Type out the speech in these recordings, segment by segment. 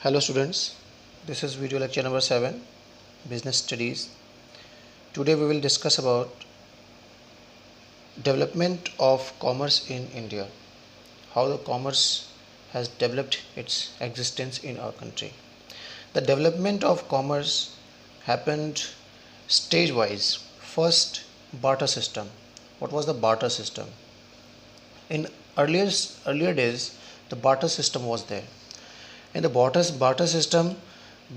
Hello students, this is video lecture number 7, Business Studies. Today we will discuss about development of commerce in India, how the commerce has developed its existence in our country. The development of commerce happened stage wise. First, barter system. What was the barter system? In earlier days, the barter system was there. In the barter system,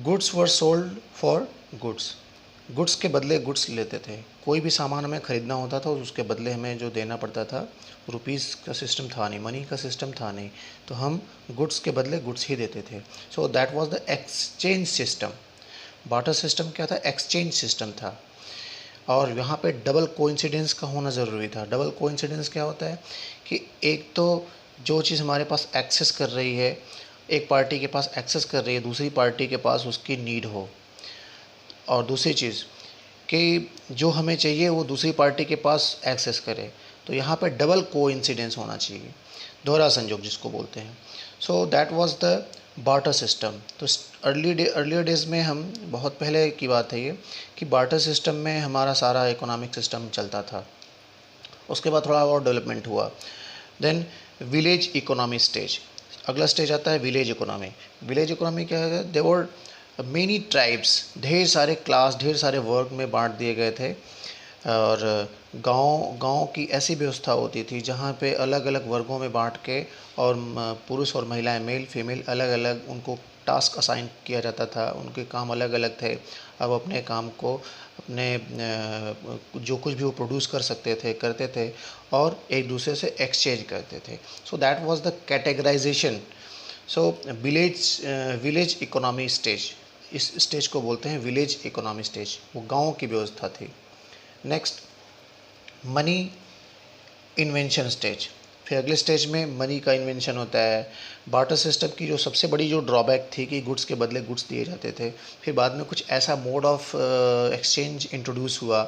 goods were sold for goods के बदले goods लेते थे. कोई भी सामान हमें ख़रीदना होता था उसके बदले हमें जो देना पड़ता था, रुपीज़ का सिस्टम था नहीं, मनी का सिस्टम था नहीं, तो हम गुड्स के बदले गुड्स ही देते थे. So that was the exchange system. Barter system क्या था? एक्सचेंज सिस्टम था. और यहाँ पे डबल कोइंसिडेंस का होना ज़रूरी था. डबल कोइंसिडेंस क्या होता है कि एक तो जो चीज़ हमारे पास एक्सेस कर रही है, एक पार्टी के पास एक्सेस कर रही है, दूसरी पार्टी के पास उसकी नीड हो, और दूसरी चीज़ कि जो हमें चाहिए वो दूसरी पार्टी के पास एक्सेस करे. तो यहाँ पे डबल कोइंसिडेंस होना चाहिए, दोहरा संयोग जिसको बोलते हैं. सो that was the barter system. तो अर्लियर डेज में, हम बहुत पहले की बात है ये, कि बार्टर सिस्टम में हमारा सारा इकोनॉमिक सिस्टम चलता था. उसके बाद थोड़ा और डेवलपमेंट हुआ. Then village economy stage. अगला स्टेज आता है विलेज इकोनॉमी. विलेज इकोनॉमी क्या है? देवर मेनी ट्राइब्स, ढेर सारे क्लास, ढेर सारे वर्ग में बांट दिए गए थे. और गांव की ऐसी व्यवस्था होती थी जहां पे अलग अलग वर्गों में बांट के, और पुरुष और महिलाएं, मेल फीमेल, अलग अलग उनको टास्क असाइन किया जाता था. उनके काम अलग अलग थे. अब अपने काम को, अपने जो कुछ भी वो प्रोड्यूस कर सकते थे करते थे, और एक दूसरे से एक्सचेंज करते थे. So that was the categorization. So village economy stage, इस स्टेज को बोलते हैं विलेज इकोनॉमी स्टेज. वो गांव की व्यवस्था थी. Next, money invention stage. फिर अगले स्टेज में मनी का इन्वेंशन होता है. बार्टर सिस्टम की जो सबसे बड़ी जो ड्रॉबैक थी कि गुड्स के बदले गुड्स दिए जाते थे. फिर बाद में कुछ ऐसा मोड ऑफ एक्सचेंज इंट्रोड्यूस हुआ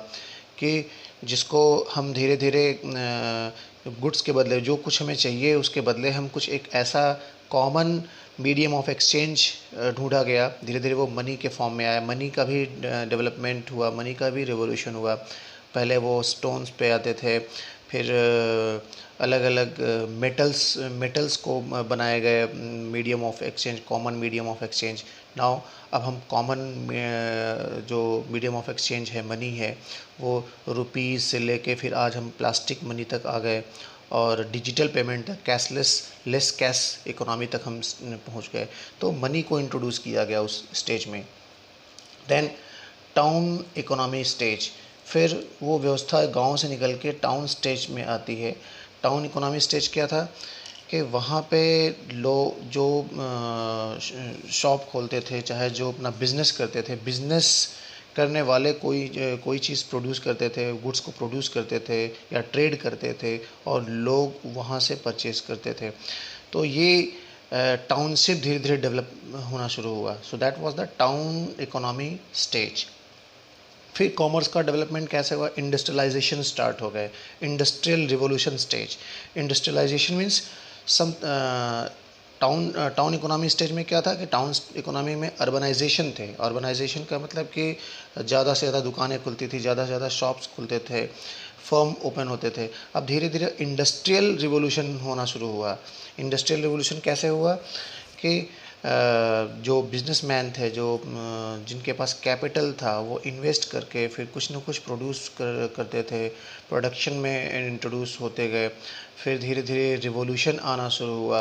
कि जिसको हम धीरे धीरे गुड्स के बदले जो कुछ हमें चाहिए उसके बदले हम कुछ एक ऐसा कॉमन मीडियम ऑफ एक्सचेंज ढूंढा गया. धीरे धीरे वो मनी के फॉर्म में आया. मनी का भी डेवलपमेंट हुआ, मनी का भी रिवोल्यूशन हुआ. पहले वो स्टोन्स पे आते थे, फिर अलग अलग मेटल्स को बनाए गए medium of exchange, common medium of exchange. Now अब हम कॉमन जो मीडियम ऑफ एक्सचेंज है, मनी है, वो रुपीज़ से लेके फिर आज हम प्लास्टिक मनी तक आ गए, और डिजिटल पेमेंट तक, लेस कैश इकोनॉमी तक हम पहुंच गए. तो मनी को इंट्रोड्यूस किया गया उस स्टेज में. Then town economy stage. फिर वो व्यवस्था गांव से निकल के टाउन स्टेज में आती है. टाउन इकोनॉमी स्टेज क्या था कि वहाँ पे लोग जो शॉप खोलते थे, चाहे जो अपना बिज़नेस करते थे, बिज़नेस करने वाले कोई चीज़ प्रोड्यूस करते थे, गुड्स को प्रोड्यूस करते थे या ट्रेड करते थे, और लोग वहाँ से परचेज़ करते थे. तो ये टाउनशिप धीरे धीरे डेवलप होना शुरू हुआ. So that was the town economy stage. फिर कॉमर्स का डेवलपमेंट कैसे हुआ? इंडस्ट्रियलाइजेशन स्टार्ट हो गए. Industrial revolution stage. Industrialisation means some town economy stage में क्या था कि टाउन इकोनॉमी में अर्बनाइजेशन थे. अर्बनाइजेशन का मतलब कि ज़्यादा से ज़्यादा दुकानें खुलती थी, ज़्यादा से ज़्यादा शॉप्स खुलते थे, फर्म ओपन होते थे. अब धीरे धीरे इंडस्ट्रियल रिवोल्यूशन होना शुरू हुआ. इंडस्ट्रियल रिवोल्यूशन कैसे हुआ कि जो बिजनेसमैन थे, जो जिनके पास कैपिटल था, वो इन्वेस्ट करके फिर कुछ ना कुछ प्रोड्यूस करते थे, प्रोडक्शन में इंट्रोड्यूस होते गए. फिर धीरे धीरे रिवोल्यूशन आना शुरू हुआ.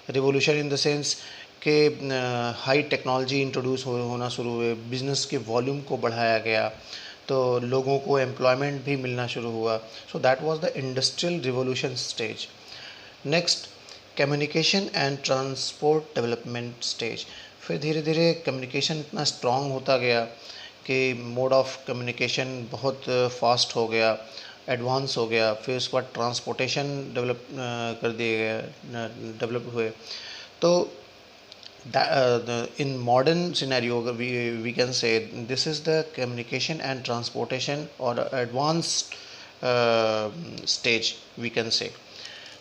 रिवोल्यूशन इन द सेंस कि हाई टेक्नोलॉजी इंट्रोड्यूस होना शुरू हुए, बिज़नेस के वॉल्यूम को बढ़ाया गया, तो लोगों को एम्प्लॉयमेंट भी मिलना शुरू हुआ. So that was the industrial revolution stage. Next, communication and transport development stage. फिर धीरे धीरे कम्युनिकेशन इतना स्ट्रॉन्ग होता गया कि मोड ऑफ कम्युनिकेशन बहुत फास्ट हो गया, एडवांस हो गया. फिर उसके बाद ट्रांसपोर्टेशन डेवलप कर दिए गए, डेवलप हुए. तो in modern scenario we can say this is the communication and transportation or advanced stage we can say.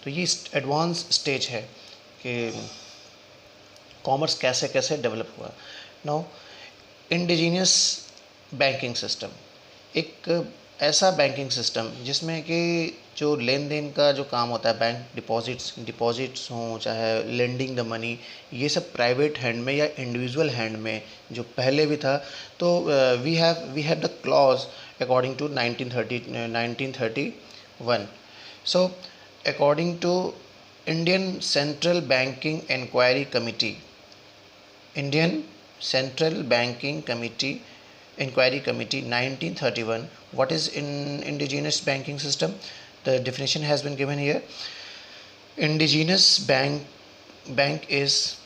तो ये एडवांस स्टेज है कि कॉमर्स कैसे कैसे डेवलप हुआ। नाउ इंडिजीनियस बैंकिंग सिस्टम, एक ऐसा बैंकिंग सिस्टम जिसमें कि जो लेन देन का जो काम होता है, बैंक डिपॉजिट्स हों, चाहे लेंडिंग द मनी, ये सब प्राइवेट हैंड में या इंडिविजुअल हैंड में जो पहले भी था। तो we have the clause according to 1931. So according to Indian Central Banking Inquiry Committee 1931. What is in indigenous banking system? The definition has been given here. Indigenous bank is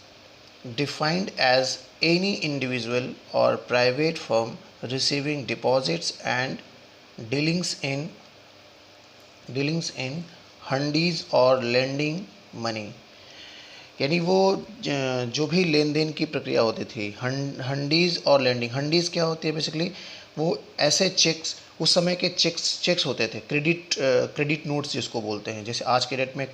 defined as any individual or private firm receiving deposits and dealings in हंडीज और lending money, यानी वो जो भी लेन then की प्रक्रिया होती थी, हंडीज और लेंडिंग। हंडीज क्या होती है? बेसिकली वो ऐसे चेक्स, उस समय के चेक्स होते थे, क्रेडिट नोट्स जिसको बोलते हैं। जैसे आज के डेट में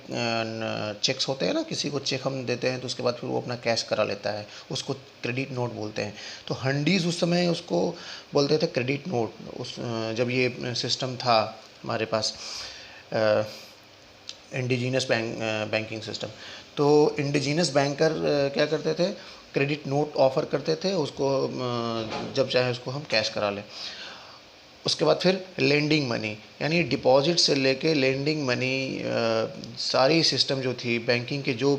चेक्स होते हैं ना, किसी को चेक हम देते हैं तो उसके बाद फिर वो अपना कैश करा लेता है, उसको क्रेडिट नोट बोलते हैं। तो हंडीज उस समय उसको बोलते थे क्रेडिट नोट, उस जब ये सिस्टम था हमारे पास, इंडिजीनस बैंकिंग सिस्टम। तो इंडिजीनस बैंकर क्या करते थे? क्रेडिट नोट ऑफ़र करते थे, उसको जब चाहे उसको हम कैश करा लें। उसके बाद फिर लेंडिंग मनी, यानी डिपॉजिट से लेके लेंडिंग मनी, सारी सिस्टम जो थी बैंकिंग के, जो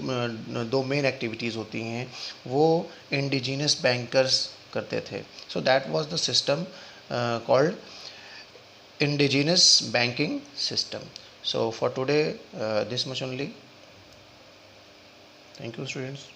दो मेन एक्टिविटीज़ होती हैं वो इंडिजीनस बैंकर्स करते थे। So that was the system called indigenous banking system. So for today, this much only. Thank you, students.